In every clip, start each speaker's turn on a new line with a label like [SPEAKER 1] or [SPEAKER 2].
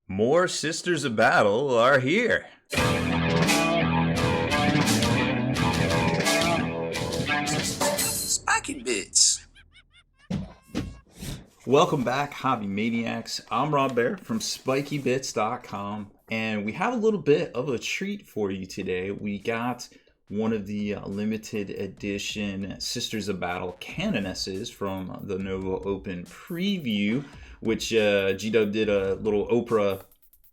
[SPEAKER 1] More Sisters of Battle are here.
[SPEAKER 2] Spiking bits.
[SPEAKER 1] Welcome back, Hobby Maniacs. I'm Baer from SpikyBits.com, and we have a little bit of a treat for you today. We got one of the limited edition Sisters of Battle Canonesses from the NoVA Open preview, which G-Dub did a little Oprah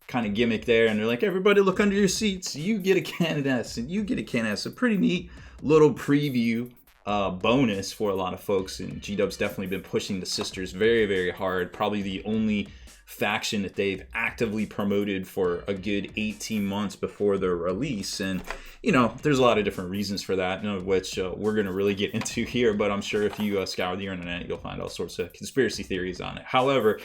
[SPEAKER 1] kind of gimmick there, and they're like, everybody look under your seats, you get a Canoness and you get a Canoness. A pretty neat little preview bonus for a lot of folks, and G-Dub's definitely been pushing the Sisters very, very hard. Probably the only faction that they've actively promoted for a good 18 months before their release, and you know, there's a lot of different reasons for that, none of which we're going to really get into here, but I'm sure if you scour the internet, you'll find all sorts of conspiracy theories on it. However,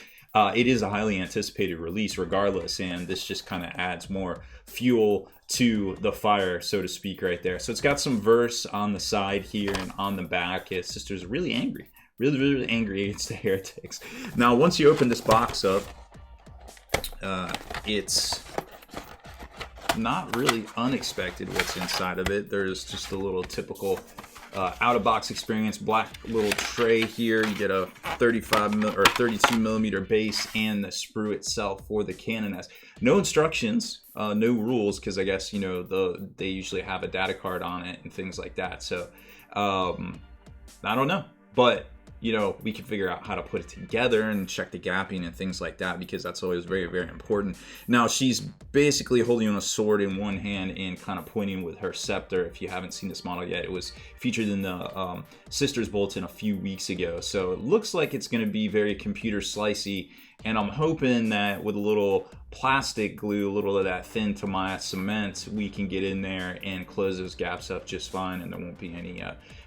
[SPEAKER 1] it is a highly anticipated release regardless, and this just kind of adds more fuel to the fire, so to speak, right there. So it's got some verse on the side here and on the back. His sister's really angry. Really angry against the heretics. Now, once you open this box up, it's not really unexpected what's inside of it. There's just a little typical out-of-box experience, black little tray here. You get a 32 millimeter base and the sprue itself for the Canoness. No instructions, no rules, because I guess, you know, they usually have a data card on it and things like that. So I don't know, but you know, we can figure out how to put it together and check the gapping and things like that, because that's always very, very important. Now, she's basically holding a sword in one hand and kind of pointing with her scepter. If you haven't seen this model yet, it was featured in the Sisters Bulletin a few weeks ago. So it looks like it's going to be very computer slicey, and I'm hoping that with a little plastic glue, a little of that thin Tamiya cement, we can get in there and close those gaps up just fine, and there won't be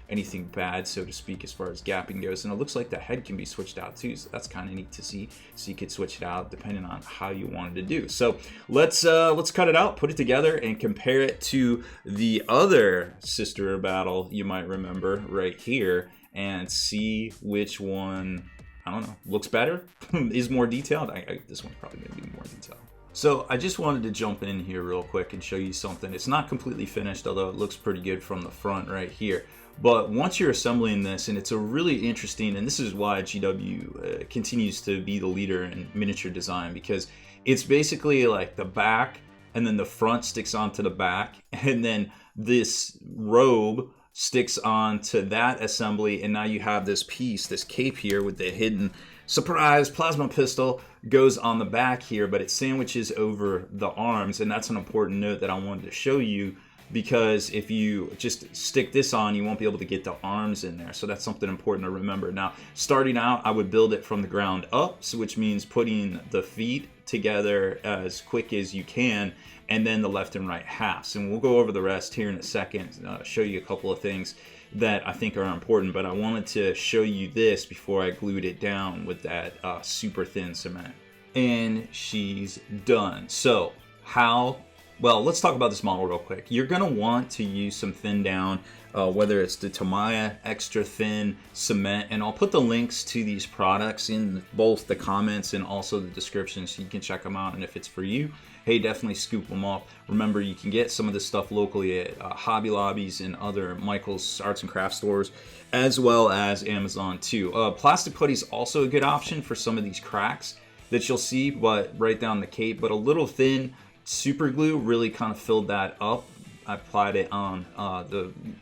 [SPEAKER 1] anything bad, so to speak, as far as gapping goes. And it looks like the head can be switched out too, so that's kind of neat to see. So you could switch it out depending on how you wanted to do. So let's cut it out, put it together, and compare it to the other Sister Battle you might remember right here, and see which one, I don't know, looks better, is more detailed. This one's probably going to be more detailed. So I just wanted to jump in here real quick and show you something. It's not completely finished, although it looks pretty good from the front right here. But once you're assembling this, and it's a really interesting, and this is why GW continues to be the leader in miniature design, because it's basically like the back, and then the front sticks onto the back, and then this robe sticks onto that assembly, and now you have this piece, this cape here with the hidden surprise plasma pistol goes on the back here, but it sandwiches over the arms, and that's an important note that I wanted to show you, because if you just stick this on, you won't be able to get the arms in there. So that's something important to remember. Now, starting out, I would build it from the ground up, so which means putting the feet together as quick as you can, and then the left and right halves. And we'll go over the rest here in a second, show you a couple of things that I think are important, but I wanted to show you this before I glued it down with that super thin cement. And she's done. So well, let's talk about this model real quick. You're going to want to use some thin down, whether it's the Tamiya extra thin cement, and I'll put the links to these products in both the comments and also the description so you can check them out, and if it's for you, hey, definitely scoop them up. Remember, you can get some of this stuff locally at Hobby Lobbies and other Michael's Arts and Crafts stores, as well as Amazon too. Plastic putty is also a good option for some of these cracks that you'll see, but right down the cape, but a little thin super glue really kind of filled that up. I applied it on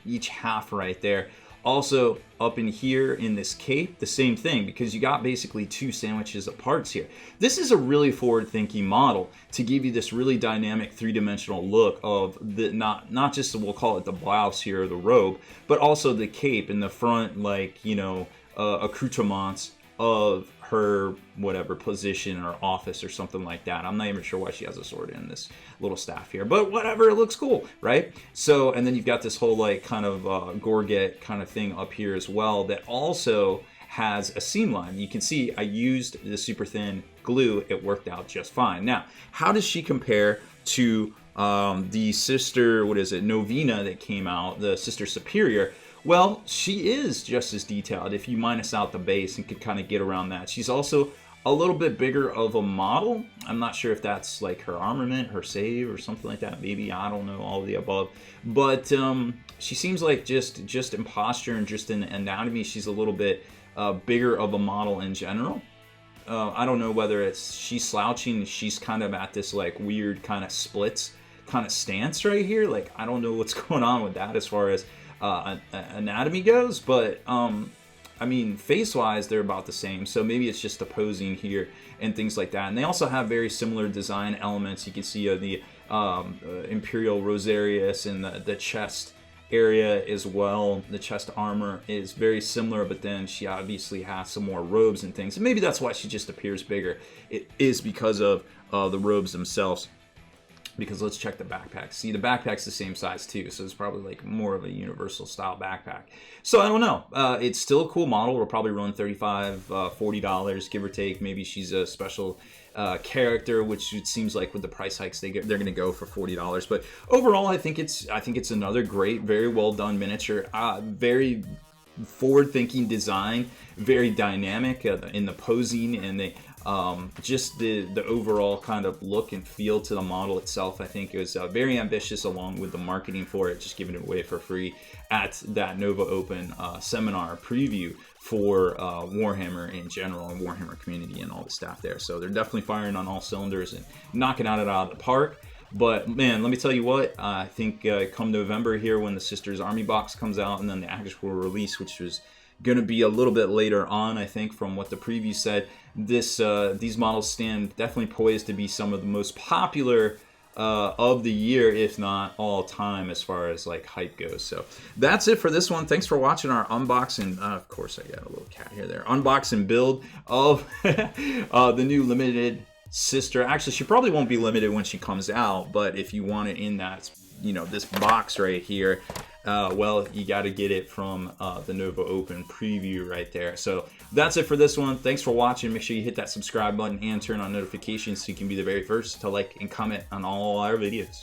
[SPEAKER 1] each half right there. Also up in here in this cape, the same thing, because you got basically two sandwiches of parts here. This is a really forward-thinking model to give you this really dynamic three-dimensional look of the not just, we'll call it the blouse here or the robe, but also the cape in the front, like, you know, accoutrements of her whatever position or office or something like that. I'm not even sure why she has a sword in this little staff here, but whatever, it looks cool, right? So, and then you've got this whole like kind of gorget kind of thing up here as well that also has a seam line. You can see I used the super thin glue. It worked out just fine. Now, how does she compare to the Sister, what is it, Novena that came out, the Sister Superior? Well, she is just as detailed if you minus out the base and could kind of get around that. She's also a little bit bigger of a model. I'm not sure if that's like her armament, her save, or something like that. Maybe, I don't know, all of the above. But she seems like just in posture and just in anatomy, she's a little bit bigger of a model in general. I don't know whether it's she's slouching, she's kind of at this like weird kind of splits kind of stance right here. Like, I don't know what's going on with that as far as anatomy goes, but I mean, face-wise, they're about the same, so maybe it's just the posing here and things like that. And they also have very similar design elements. You can see the Imperial Rosarius in the chest area as well. The chest armor is very similar, but then she obviously has some more robes and things. And maybe that's why she just appears bigger. It is because of the robes themselves. Because let's check the backpack. See, the backpack's the same size too, so it's probably like more of a universal style backpack. So I don't know. It's still a cool model. We'll probably run $35, $40, give or take. Maybe she's a special character, which it seems like with the price hikes they're going to go for $40. But overall, I think it's another great, very well done miniature. Very forward-thinking design, very dynamic in the posing and the just the overall kind of look and feel to the model itself. I think it was very ambitious, along with the marketing for it, just giving it away for free at that NoVA Open seminar preview for Warhammer in general and Warhammer community and all the staff there. So they're definitely firing on all cylinders and knocking it out of the park. But man, let me tell you what, I think come November here, when the Sisters Army box comes out and then the actual release, which was going to be a little bit later on, I think, from what the preview said, these models stand definitely poised to be some of the most popular of the year, if not all time, as far as like hype goes. So that's it for this one. Thanks for watching our unboxing. Of course, I got a little cat here there. Unboxing build of the new limited sister. Actually, she probably won't be limited when she comes out, but if you want it in that, this box right here, well, you got to get it from the NoVA Open preview right there. So that's it for this one. Thanks for watching. Make sure you hit that subscribe button and turn on notifications so you can be the very first to like and comment on all our videos.